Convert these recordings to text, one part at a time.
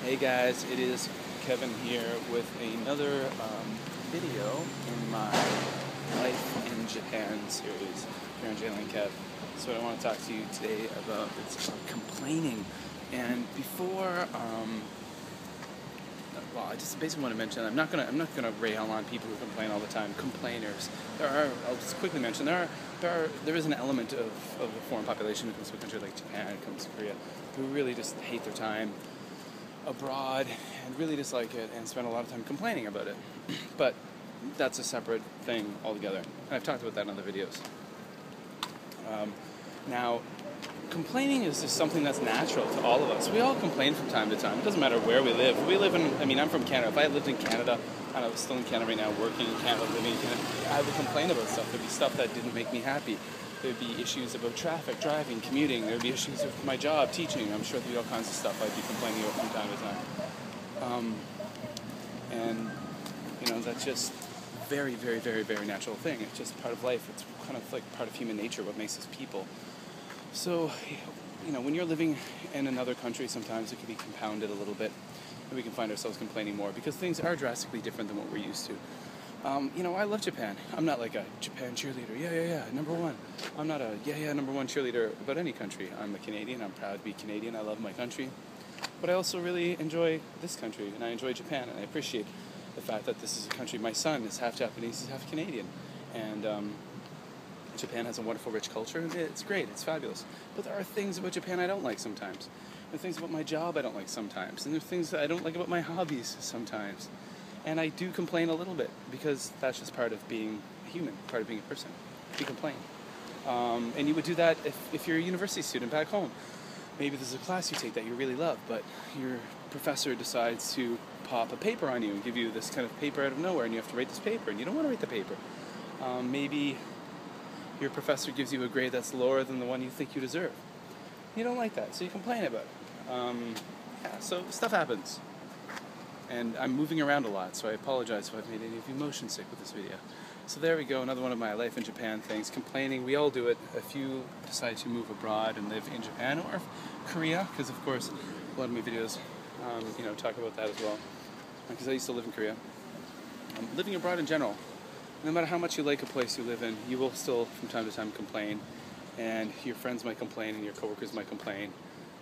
Hey guys, it is Kevin here with another video in my Life in Japan series here on jlandkev. So what I want to talk to you today about is complaining. And before, I just basically want to mention I'm not gonna rail on people who complain all the time. Complainers. I'll just quickly mention there is an element of the foreign population who comes to a country like Japan, comes to Korea, who really just hate their time abroad and really dislike it and spend a lot of time complaining about it. But that's a separate thing altogether. And I've talked about that in other videos. Now, complaining is just something that's natural to all of us. We all complain from time to time. It doesn't matter where we live. I'm from Canada. If I lived in Canada, and I was still in Canada right now, working in Canada, living in Canada, I would complain about stuff. There'd be stuff that didn't make me happy. There'd be issues about traffic, driving, commuting. There'd be issues with my job, teaching. I'm sure there'd be all kinds of stuff I'd be complaining about from time to time. That's just very, very, very, very natural thing. It's just part of life. It's kind of like part of human nature, what makes us people. So, when you're living in another country, sometimes it can be compounded a little bit, and we can find ourselves complaining more because things are drastically different than what we're used to. I love Japan. I'm not like a Japan cheerleader. Yeah, number one. I'm not a number one cheerleader about any country. I'm a Canadian. I'm proud to be Canadian. I love my country. But I also really enjoy this country, and I enjoy Japan, and I appreciate the fact that this is a country. My son is half Japanese, he's half Canadian, and Japan has a wonderful, rich culture, and it's great, it's fabulous. But there are things about Japan I don't like sometimes. There are things about my job I don't like sometimes, and there are things that I don't like about my hobbies sometimes. And I do complain a little bit, because that's just part of being a human, part of being a person. You complain. And you would do that if you're a university student back home. Maybe there's a class you take that you really love, but your professor decides to pop a paper on you and give you this kind of paper out of nowhere, and you have to write this paper, and you don't want to write the paper. Maybe your professor gives you a grade that's lower than the one you think you deserve. You don't like that, so you complain about it. So stuff happens. And I'm moving around a lot, so I apologize if I've made any of you motion sick with this video. So there we go, another one of my Life in Japan things. Complaining, we all do it. If you decide to move abroad and live in Japan or Korea, because of course a lot of my videos talk about that as well, because I used to live in Korea. Living abroad in general, no matter how much you like a place you live in, you will still from time to time complain, and your friends might complain and your coworkers might complain.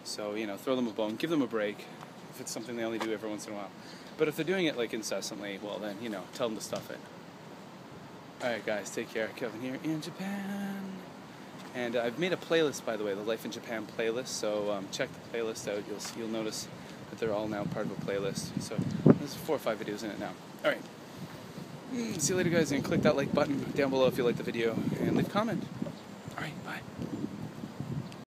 So throw them a bone, give them a break if it's something they only do every once in a while. But if they're doing it like incessantly, well then tell them to stuff it. Alright guys, take care. Kevin here in Japan. And I've made a playlist, by the way, the Life in Japan playlist, so check the playlist out. You'll notice that they're all now part of a playlist. So there's 4 or 5 videos in it now. Alright. See you later guys, and click that like button down below if you like the video, and leave a comment. Alright, bye.